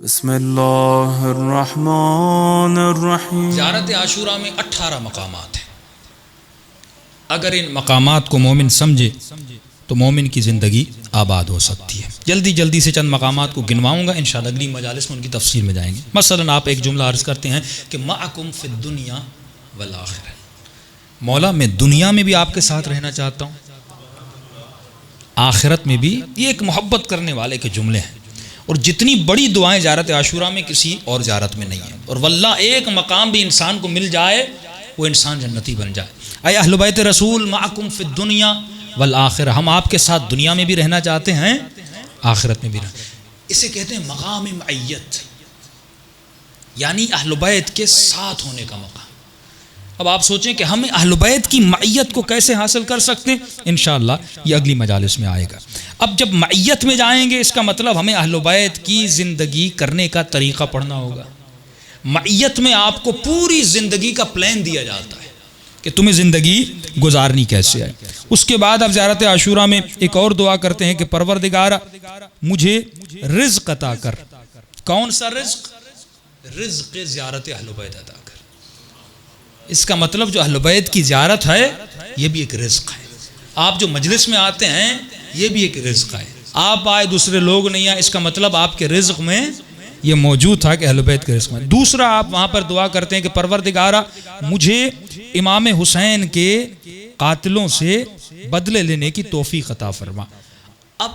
بسم اللہ الرحمن الرحیم۔ زیارت عاشوراء میں 18 مقامات ہیں۔ اگر ان مقامات کو مومن سمجھے تو مومن کی زندگی آباد ہو سکتی ہے۔ جلدی جلدی سے چند مقامات کو گنواؤں گا، انشاءاللہ اگلی مجالس میں ان کی تفصیل میں جائیں گے۔ مثلا آپ ایک جملہ عرض کرتے ہیں کہ معکم فی الدنیا والآخرہ، مولا میں دنیا میں بھی آپ کے ساتھ رہنا چاہتا ہوں، آخرت میں بھی۔ یہ ایک محبت کرنے والے کے جملے ہیں، اور جتنی بڑی دعائیں زیارت عاشوراء میں کسی اور زیارت میں نہیں ہیں۔ اور واللہ ایک مقام بھی انسان کو مل جائے وہ انسان جنتی بن جائے۔ اے اہل بیت رسول معکم فی الدنیا والآخرہ، ہم آپ کے ساتھ دنیا میں بھی رہنا چاہتے ہیں، آخرت میں بھی رہنا۔ اسے کہتے ہیں مقام معیت، یعنی اہل بیت کے ساتھ ہونے کا مقام۔ اب آپ سوچیں کہ ہم اہل بیت کی معیت کو کیسے حاصل کر سکتے ہیں، انشاءاللہ یہ اگلی مجالس میں آئے گا۔ اب جب معیت میں جائیں گے، اس کا مطلب ہمیں اہل بیت کی زندگی کرنے کا طریقہ پڑھنا ہوگا۔ معیت میں آپ کو پوری زندگی کا پلان دیا جاتا ہے کہ تمہیں زندگی گزارنی کیسے ہے۔ اس کے بعد اب زیارت عاشوراء میں ایک اور دعا کرتے ہیں کہ پروردگارا مجھے رزق عطا کر۔ کون سا رزق؟ رزق زیارت اہل بیت عطا کر۔ اس کا مطلب جو اہل بیت کی زیارت ہے یہ بھی ایک رزق ہے۔ آپ جو مجلس میں آتے ہیں یہ بھی ایک رزق ہے۔ آپ آئے دوسرے لوگ نہیں آئے، اس کا مطلب آپ کے رزق میں یہ موجود تھا کہ اہل بیت کے رزق میں۔ دوسرا آپ وہاں پر دعا کرتے ہیں کہ پروردگارا مجھے امام حسین کے قاتلوں سے بدلے لینے کی توفیق عطا فرما۔ اب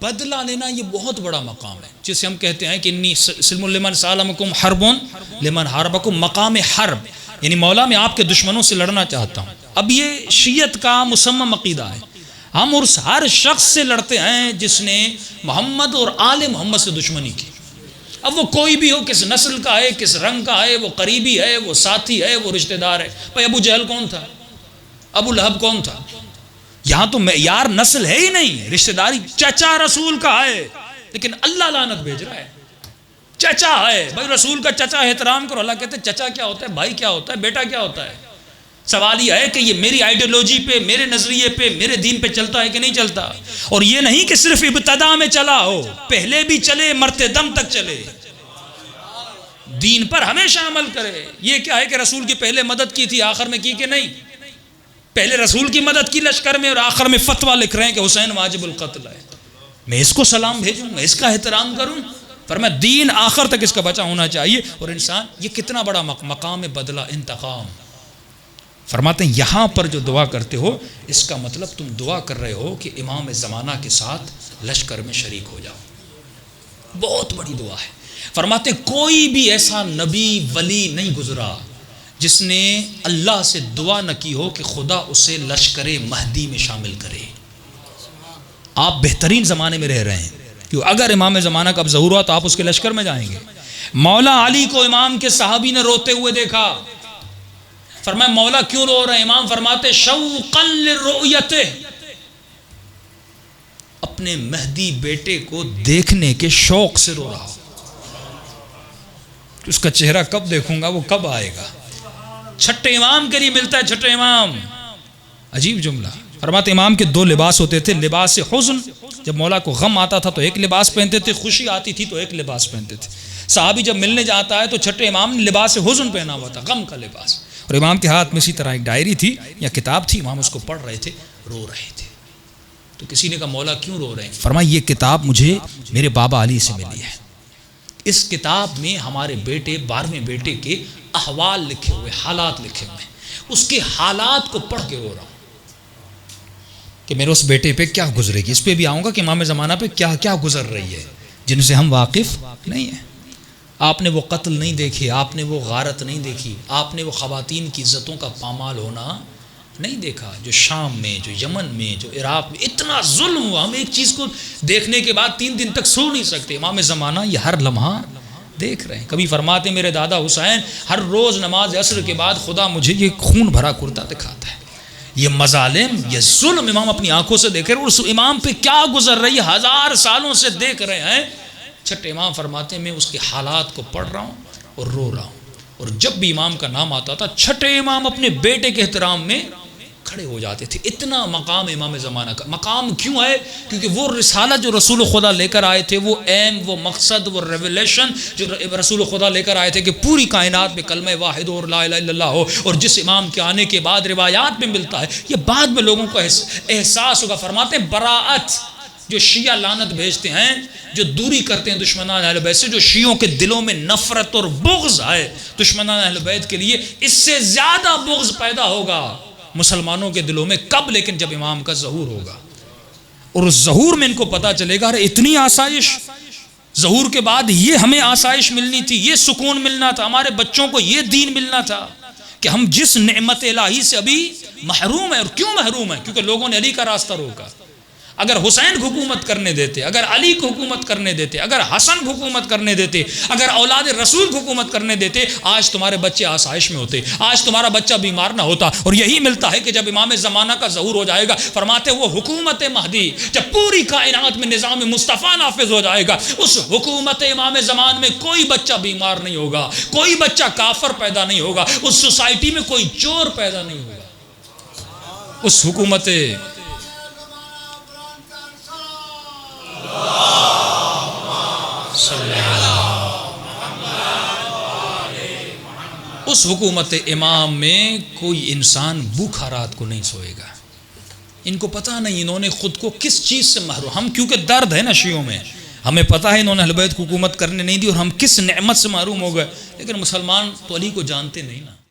بدلہ لینا یہ بہت بڑا مقام ہے، جسے ہم کہتے ہیں کہ انی سلم لمن سالمکم حرب لمن حاربکم، مقام حرب، یعنی مولا میں آپ کے دشمنوں سے لڑنا چاہتا ہوں۔ اب یہ شیعت کا مصمم عقیدہ ہے، ہم اس ہر شخص سے لڑتے ہیں جس نے محمد اور آل محمد سے دشمنی کی۔ اب وہ کوئی بھی ہو، کس نسل کا ہے، کس رنگ کا ہے، وہ قریبی ہے، وہ ساتھی ہے، وہ رشتہ دار ہے۔ بھائی ابو جہل کون تھا؟ ابو لہب کون تھا؟ یہاں تو معیار نسل ہے ہی نہیں، رشتہ داری چچا رسول کا ہے، لیکن اللہ لعنت بھیج رہا ہے۔ چچا ہے بھائی، رسول کا چچا احترام کرو۔ اللہ کہتے ہیں چچا کیا ہوتا ہے، بھائی کیا ہوتا ہے، بیٹا کیا ہوتا ہے۔ سوال یہ ہے کہ یہ میری آئیڈیالوجی پہ، میرے نظریے پہ، میرے دین پہ چلتا ہے کہ نہیں چلتا۔ اور یہ نہیں کہ صرف ابتدا میں چلا ہو، پہلے بھی چلے، مرتے دم تک چلے، دین پر ہمیشہ عمل کرے۔ یہ کیا ہے کہ رسول کی پہلے مدد کی تھی، آخر میں کی کہ نہیں؟ پہلے رسول کی مدد کی لشکر میں، اور آخر میں فتویٰ لکھ رہے ہیں کہ حسین واجب القتل ہے۔ میں اس کو سلام بھیجوں، میں اس کا احترام کروں، فرمایا دین آخر تک اس کا بچا ہونا چاہیے۔ اور انسان یہ کتنا بڑا مقام بدلہ، انتقام۔ فرماتے ہیں یہاں پر جو دعا کرتے ہو، اس کا مطلب تم دعا کر رہے ہو کہ امام زمانہ کے ساتھ لشکر میں شریک ہو جاؤ۔ بہت بڑی دعا ہے۔ فرماتے ہیں کوئی بھی ایسا نبی ولی نہیں گزرا جس نے اللہ سے دعا نہ کی ہو کہ خدا اسے لشکر مہدی میں شامل کرے۔ آپ بہترین زمانے میں رہ رہے ہیں، کہ اگر امام زمانہ کا اب ظہور ہوا تو آپ اس کے لشکر میں جائیں گے۔ مولا علی کو امام کے صحابی نے روتے ہوئے دیکھا، فرمایا مولا کیوں رو رہے ہیں؟ امام فرماتے شوقا لرؤیتہ، اپنے مہدی بیٹے کو دیکھنے کے شوق سے رو رہا، اس کا چہرہ کب دیکھوں گا، وہ کب آئے گا۔ چھٹے امام کے لیے ملتا ہے چھٹے امام، عجیب جملہ۔ فرماتے امام کے دو لباس ہوتے تھے، لباس حزن، جب مولا کو غم آتا تھا تو ایک لباس پہنتے تھے، خوشی آتی تھی تو ایک لباس پہنتے تھے۔ صحابی جب ملنے جاتا ہے تو چھٹے امام نے لباس حزن پہنا ہوا تھا، غم کا لباس، اور امام کے ہاتھ میں اسی طرح ایک ڈائری تھی یا کتاب تھی، امام اس کو پڑھ رہے تھے، رو رہے تھے۔ تو کسی نے کہا مولا کیوں رو رہے ہیں؟ فرمایا یہ کتاب مجھے میرے بابا علی سے ملی ہے، اس کتاب میں ہمارے بیٹے 12ویں بیٹے کے احوال لکھے ہوئے، حالات لکھے ہوئے، اس کے حالات کو پڑھ کے رو رہا ہوں کہ میرے اس بیٹے پہ کیا گزرے گی۔ اس پہ بھی آؤں گا کہ امام زمانہ پہ کیا کیا گزر رہی ہے، جن سے ہم واقف نہیں ہیں۔ آپ نے وہ قتل نہیں دیکھے، آپ نے وہ غارت نہیں دیکھی، آپ نے وہ خواتین کی عزتوں کا پامال ہونا نہیں دیکھا، جو شام میں، جو یمن میں، جو عراق میں اتنا ظلم ہوا۔ ہم ایک چیز کو دیکھنے کے بعد 3 دن تک سو نہیں سکتے، امام زمانہ یہ ہر لمحہ دیکھ رہے ہیں۔ کبھی فرماتے میرے دادا حسین ہر روز نماز عصر کے بعد خدا مجھے یہ خون بھرا کرتا دکھاتا ہے، یہ مظالم، یہ ظلم امام اپنی آنکھوں سے دیکھ رہے ہیں، اور اس امام پہ کیا گزر رہی ہے 1000 سالوں سے دیکھ رہے ہیں۔ چھٹے امام فرماتے ہیں میں اس کے حالات کو پڑھ رہا ہوں اور رو رہا ہوں، اور جب بھی امام کا نام آتا تھا چھٹے امام اپنے بیٹے کے احترام میں کھڑے ہو جاتے تھے. اتنا مقام امام زمانہ کا. مقام کیوں ہے؟ کیونکہ وہ رسالت جو رسول خدا لے کر آئے تھے، وہ ایم، وہ مقصد، وہ ریولیشن جو رسول خدا لے کر آئے تھے کہ پوری کائنات میں کلمہ واحد اور لا الہ الا اللہ ہو، اور جس امام کے آنے کے بعد روایات میں ملتا ہے، یہ بعد میں لوگوں کو احساس ہوگا. فرماتے ہیں براءت. جو شیعہ لعنت بھیجتے ہیں، جو دوری کرتے ہیں دشمنان اہل بیت سے، جو شیعوں کے دلوں میں نفرت اور بغض ہے دشمنان اہل بیت کے لیے، اس سے زیادہ بغض پیدا ہوگا مسلمانوں کے دلوں میں. کب؟ لیکن جب امام کا ظہور ہوگا، اور اس ظہور میں ان کو پتا چلے گا ارے اتنی آسائش، ظہور کے بعد یہ ہمیں آسائش ملنی تھی، یہ سکون ملنا تھا، ہمارے بچوں کو یہ دین ملنا تھا، کہ ہم جس نعمت الہی سے ابھی محروم ہیں. اور کیوں محروم ہیں؟ کیونکہ لوگوں نے علی کا راستہ روکا. اگر حسین کو حکومت کرنے دیتے، اگر علی کو حکومت کرنے دیتے، اگر حسن کو حکومت کرنے دیتے، اگر اولاد رسول کو حکومت کرنے دیتے، آج تمہارے بچے آسائش میں ہوتے، آج تمہارا بچہ بیمار نہ ہوتا. اور یہی ملتا ہے کہ جب امام زمانہ کا ظہور ہو جائے گا، فرماتے وہ حکومت مہدی جب پوری کائنات میں نظام مصطفیٰ نافذ ہو جائے گا، اس حکومت امام زمان میں کوئی بچہ بیمار نہیں ہوگا، کوئی بچہ کافر پیدا نہیں ہوگا، اس سوسائٹی میں کوئی چور پیدا نہیں ہوگا. اس حکومت اس حکومت امام میں کوئی انسان بھوکھا رات کو نہیں سوئے گا. ان کو پتہ نہیں انہوں نے خود کو کس چیز سے محروم. ہم کیونکہ درد ہے نا شیعوں میں، ہمیں پتہ ہے انہوں نے اہل بیت کو حکومت کرنے نہیں دی اور ہم کس نعمت سے محروم ہو گئے. لیکن مسلمان تو علی کو جانتے نہیں نا.